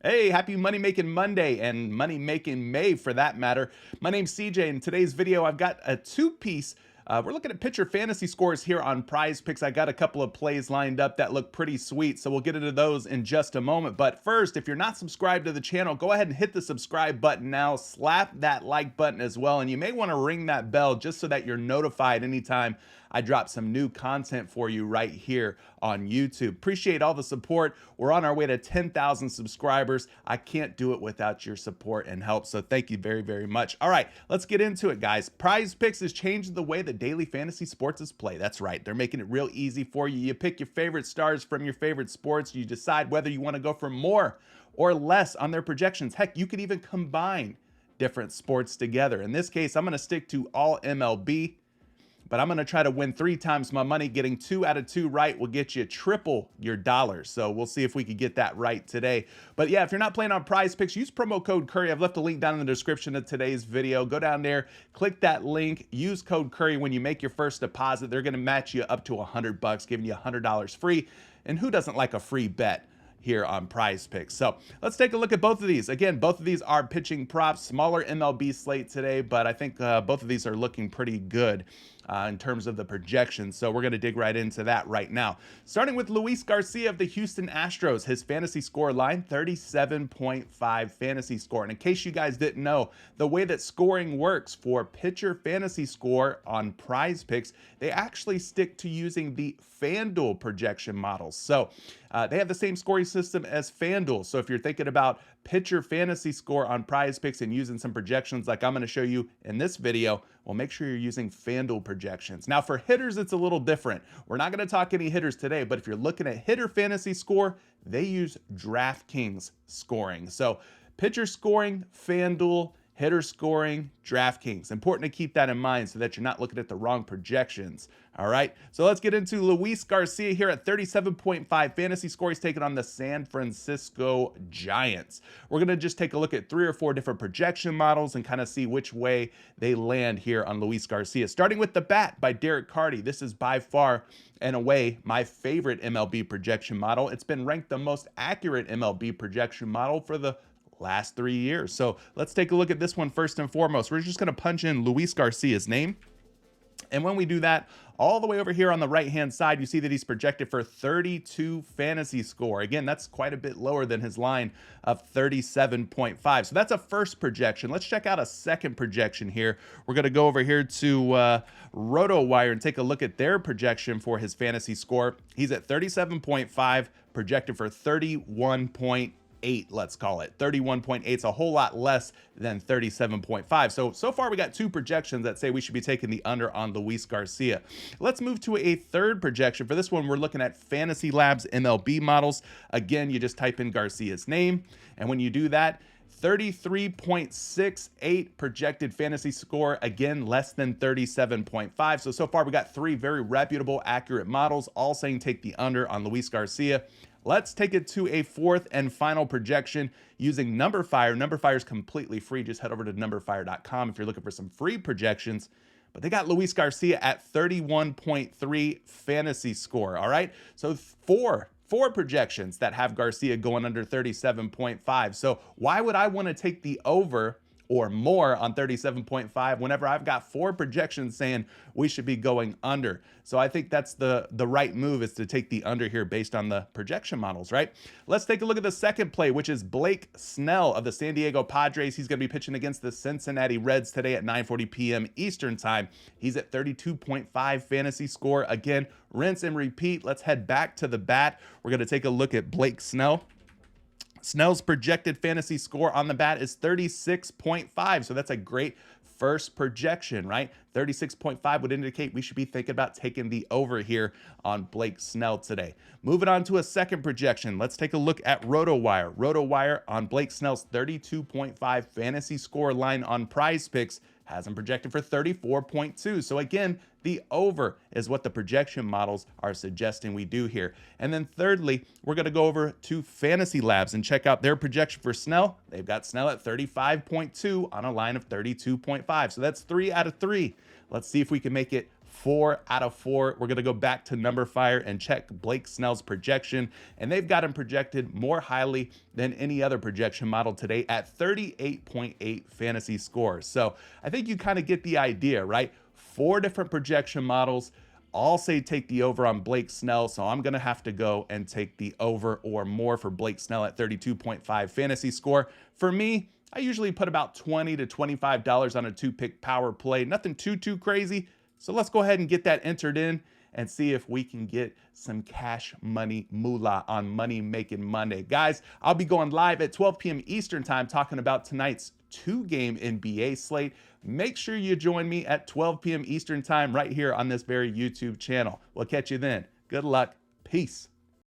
Hey, happy Money Making Monday and Money Making May for that matter. My name's CJ. In today's video, I've got a two-piece. We're looking at pitcher fantasy scores here on Prize Picks. I got a couple of plays lined up that look pretty sweet, so we'll get into those in just a moment. But first, if you're not subscribed to the channel, go ahead and hit the subscribe button now. Slap that like button as well, and you may want to ring that bell just so that you're notified anytime I drop some new content for you right here on YouTube. Appreciate all the support. We're on our way to 10,000 subscribers. I can't do it without your support and help, so thank you very, very much. All right, let's get into it, guys. Prize Picks is changing the way that daily fantasy sports is played. That's right. They're making it real easy for you. You pick your favorite stars from your favorite sports. You decide whether you want to go for more or less on their projections. Heck, you could even combine different sports together. In this case, I'm going to stick to all MLB. But I'm going to try to win 3 times my money. Getting 2 out of 2 right will get you triple your dollars. So we'll see if we can get that right today. But yeah, if you're not playing on Prize Picks, use promo code Curry. I've left a link down in the description of today's video. Go down there, click that link, use code Curry when you make your first deposit. They're going to match you up to $100, giving you $100 free. And who doesn't like a free bet here on Prize Picks? So let's take a look at both of these. Again, both of these are pitching props. Smaller MLB slate today, but I think both of these are looking pretty good in terms of the projections. So we're going to dig right into that right now. Starting with Luis Garcia of the Houston Astros. His fantasy score line, 37.5 fantasy score. And in case you guys didn't know, the way that scoring works for pitcher fantasy score on Prize Picks, they actually stick to using the FanDuel projection models. So they have the same scoring system as FanDuel. So if you're thinking about pitcher fantasy score on Prize Picks and using some projections like I'm going to show you in this video, well, make sure you're using FanDuel projections. Now for hitters, it's a little different. We're not going to talk any hitters today, but if you're looking at hitter fantasy score, they use DraftKings scoring. So pitcher scoring, FanDuel, hitter scoring, DraftKings. Important to keep that in mind so that you're not looking at the wrong projections. All right, so let's get into Luis Garcia here at 37.5 fantasy score. He's taking on the San Francisco Giants. We're going to just take a look at 3 or 4 different projection models and kind of see which way they land here on Luis Garcia. Starting with the bat by Derek Carty. This is by far and away my favorite MLB projection model. It's been ranked the most accurate MLB projection model for the last 3 years. So let's take a look at this one first and foremost. We're just going to punch in Luis Garcia's name. And when we do that, all the way over here on the right-hand side, you see that he's projected for 32 fantasy score. Again, that's quite a bit lower than his line of 37.5. So that's a first projection. Let's check out a second projection here. We're going to go over here to RotoWire and take a look at their projection for his fantasy score. He's at 37.5, projected for 31.8. Let's call it 31.8. It's a whole lot less than 37.5. So far we got 2 projections that say we should be taking the under on Luis Garcia. Let's move to a third projection. For this one, we're looking at Fantasy Labs MLB models. Again, you just type in Garcia's name, and when you do that, 33.68 projected fantasy score, again, less than 37.5. So far we got 3 very reputable, accurate models, all saying take the under on Luis Garcia. Let's take it to a fourth and final projection using NumberFire. NumberFire is completely free. Just head over to numberfire.com if you're looking for some free projections. But they got Luis Garcia at 31.3 fantasy score. All right. So four projections that have Garcia going under 37.5. So why would I want to take the over or more on 37.5 whenever I've got 4 projections saying we should be going under? So I think that's the right move, is to take the under here based on the projection models, right? Let's take a look at the second play, which is Blake Snell of the San Diego Padres. He's going to be pitching against the Cincinnati Reds today at 9:40 p.m. Eastern time. He's at 32.5 fantasy score. Again, rinse and repeat. Let's head back to the bat. We're going to take a look at Blake Snell. Snell's projected fantasy score on the bat is 36.5. So that's a great first projection, right? 36.5 would indicate we should be thinking about taking the over here on Blake Snell today. Moving on to a second projection. Let's take a look at RotoWire. RotoWire on Blake Snell's 32.5 fantasy score line on Prize Picks has him projected for 34.2. So again, the over is what the projection models are suggesting we do here. And then thirdly, we're going to go over to Fantasy Labs and check out their projection for Snell. They've got Snell at 35.2 on a line of 32.5. So that's 3 out of 3. Let's see if we can make it 4 out of 4. We're going to go back to Number Fire and check Blake Snell's projection, and they've got him projected more highly than any other projection model today at 38.8 fantasy scores. So I think you kind of get the idea, right? 4 different projection models all say take the over on Blake Snell, so I'm going to have to go and take the over or more for Blake Snell at 32.5 fantasy score. For me, I usually put about $20 to $25 on a 2-pick power play. Nothing too crazy. So let's go ahead and get that entered in and see if we can get some cash money moolah on Money Making Monday. Guys, I'll be going live at 12 p.m. Eastern time talking about tonight's 2-game NBA slate. Make sure you join me at 12 p.m. Eastern time right here on this very YouTube channel. We'll catch you then. Good luck. Peace.